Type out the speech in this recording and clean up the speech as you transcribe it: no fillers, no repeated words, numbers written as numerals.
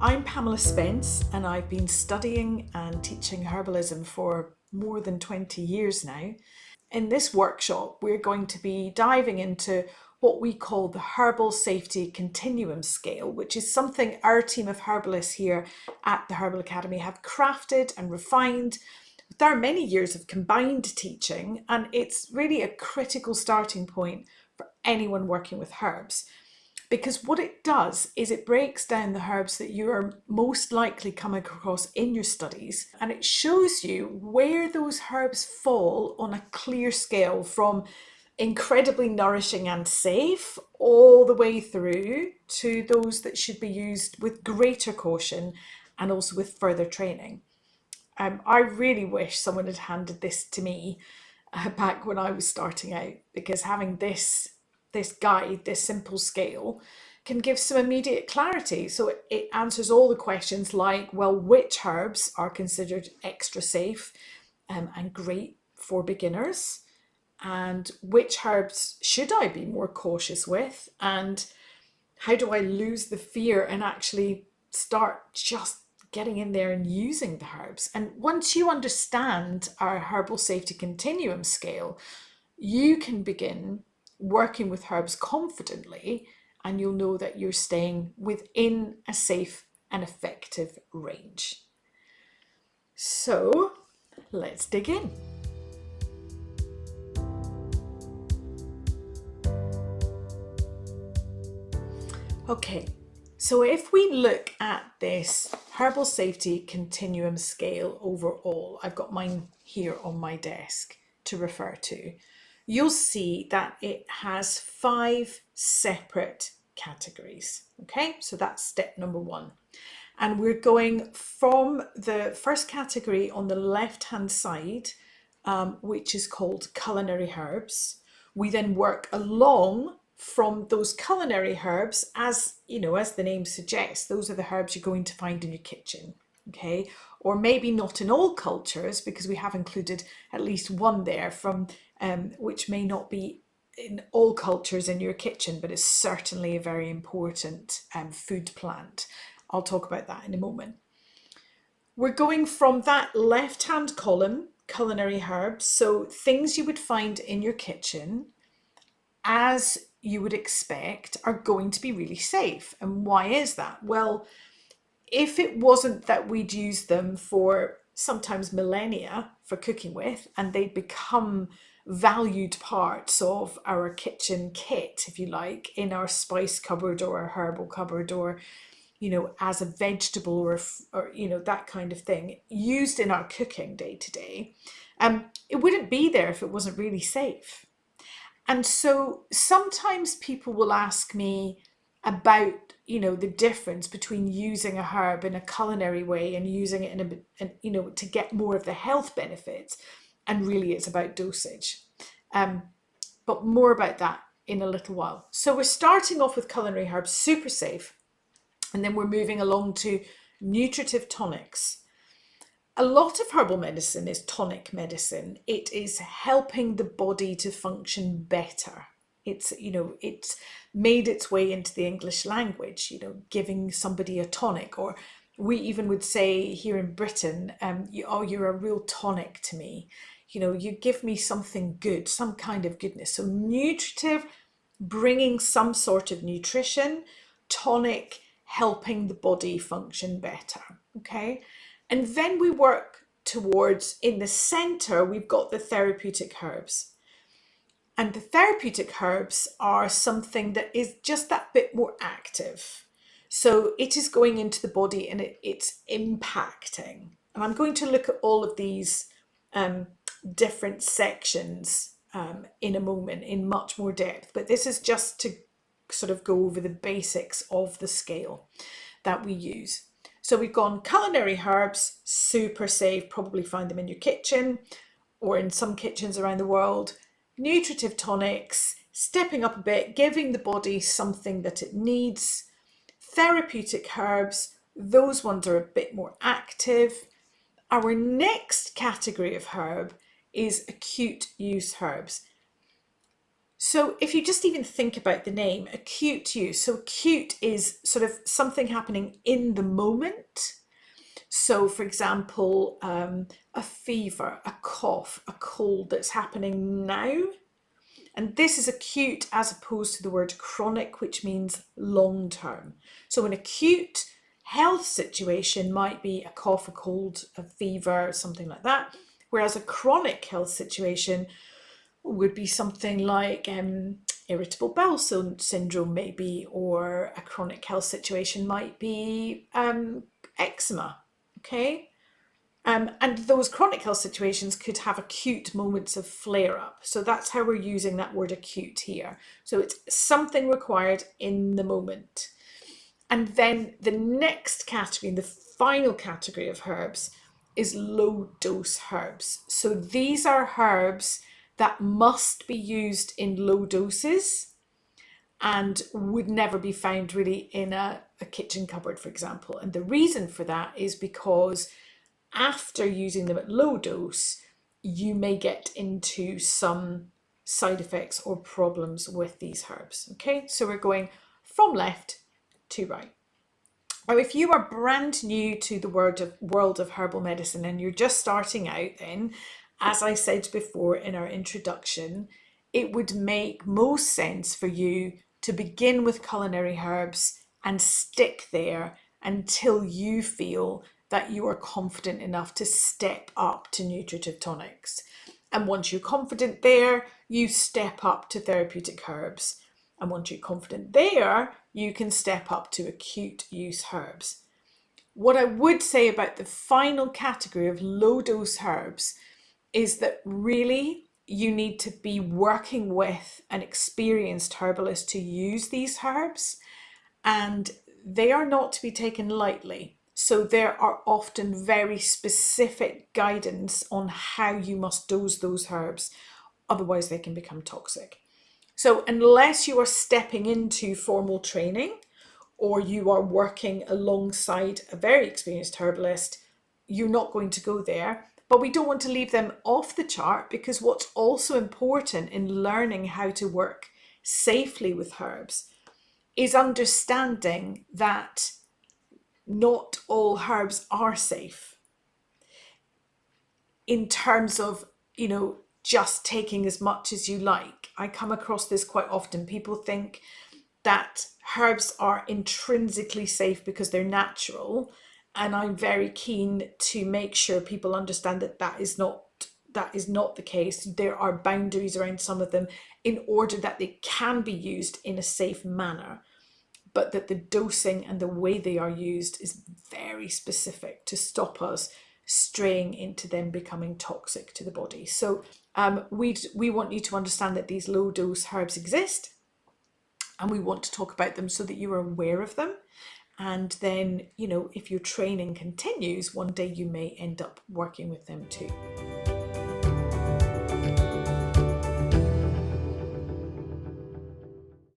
I'm Pamela Spence and I've been studying and teaching herbalism for more than 20 years now. In this workshop, we're going to be diving into what we call the Herbal Safety Continuum Scale, which is something our team of herbalists here at the Herbal Academy have crafted and refined with our many years of combined teaching, and it's really a critical starting point for anyone working with herbs. Because what it does is it breaks down the herbs that you are most likely coming across in your studies, and it shows you where those herbs fall on a clear scale from incredibly nourishing and safe all the way through to those that should be used with greater caution and also with further training. I really wish someone had handed this to me back when I was starting out, because having this guide, this simple scale, can give some immediate clarity. So it answers all the questions like, well, which herbs are considered extra safe and great for beginners? And which herbs should I be more cautious with? And how do I lose the fear and actually start just getting in there and using the herbs? And once you understand our Herbal Safety Continuum Scale, you can begin working with herbs confidently, and you'll know that you're staying within a safe and effective range. So let's dig in. Okay, so if we look at this Herbal Safety Continuum Scale overall, I've got mine here on my desk to refer to. You'll see that it has 5 separate categories. Okay, so that's step number 1. And we're going from the first category on the left-hand side, which is called culinary herbs. We then work along from those culinary herbs, as you know, as the name suggests, those are the herbs you're going to find in your kitchen. Okay, or maybe not in all cultures, because we have included at least one there from which may not be in all cultures in your kitchen, but is certainly a very important food plant. I'll talk about that in a moment. We're going from that left-hand column, culinary herbs, so things you would find in your kitchen, as you would expect, are going to be really safe. And why is that? Well, if it wasn't that we'd use them for sometimes millennia for cooking with, and they'd become valued parts of our kitchen kit, if you like, in our spice cupboard or our herbal cupboard, or you know, as a vegetable or you know, that kind of thing, used in our cooking day to day, it wouldn't be there if it wasn't really safe. And so sometimes people will ask me about, you know, the difference between using a herb in a culinary way and using it you know, to get more of the health benefits. And really it's about dosage. But more about that in a little while. So we're starting off with culinary herbs, super safe. And then we're moving along to nutritive tonics. A lot of herbal medicine is tonic medicine. It is helping the body to function better. It's, you know, it's made its way into the English language, you know, giving somebody a tonic, or we even would say here in Britain, oh, you're a real tonic to me. You know, you give me something good, some kind of goodness. So nutritive, bringing some sort of nutrition, tonic, helping the body function better. Okay. And then we work towards, in the center, we've got the therapeutic herbs. And the therapeutic herbs are something that is just that bit more active. So it is going into the body and it's impacting. And I'm going to look at all of these different sections in a moment in much more depth. But this is just to sort of go over the basics of the scale that we use. So we've gone culinary herbs, super safe, probably find them in your kitchen or in some kitchens around the world. Nutritive tonics, stepping up a bit, giving the body something that it needs. Therapeutic herbs, those ones are a bit more active. Our next category of herb is acute use herbs. So if you just even think about the name, acute use. So acute is sort of something happening in the moment. So for example, a fever, a cough, a cold that's happening now. And this is acute as opposed to the word chronic, which means long term. So an acute health situation might be a cough, a cold, a fever, something like that. Whereas a chronic health situation would be something like irritable bowel syndrome, maybe, or a chronic health situation might be eczema. Okay. And those chronic health situations could have acute moments of flare up. So that's how we're using that word acute here. So it's something required in the moment. And then the next category, the final category of herbs, is low dose herbs. So these are herbs that must be used in low doses and would never be found really in a kitchen cupboard, for example. And the reason for that is because after using them at low dose, you may get into some side effects or problems with these herbs. Okay, so we're going from left to right. Now, if you are brand new to the world of herbal medicine and you're just starting out, then, as I said before in our introduction, it would make most sense for you to begin with culinary herbs and stick there until you feel that you are confident enough to step up to nutritive tonics. And once you're confident there, you step up to therapeutic herbs. And once you're confident there, you can step up to acute use herbs. What I would say about the final category of low dose herbs is that really you need to be working with an experienced herbalist to use these herbs, and they are not to be taken lightly. So there are often very specific guidance on how you must dose those herbs, otherwise they can become toxic. So unless you are stepping into formal training or you are working alongside a very experienced herbalist, you're not going to go there. But we don't want to leave them off the chart, because what's also important in learning how to work safely with herbs is understanding that not all herbs are safe in terms of, just taking as much as you like. I come across this quite often. People think that herbs are intrinsically safe because they're natural, and I'm very keen to make sure people understand that that is not the case. There are boundaries around some of them in order that they can be used in a safe manner, but that the dosing and the way they are used is very specific to stop us straying into them becoming toxic to the body. So we want you to understand that these low dose herbs exist, and we want to talk about them so that you are aware of them. And then, if your training continues, one day you may end up working with them too.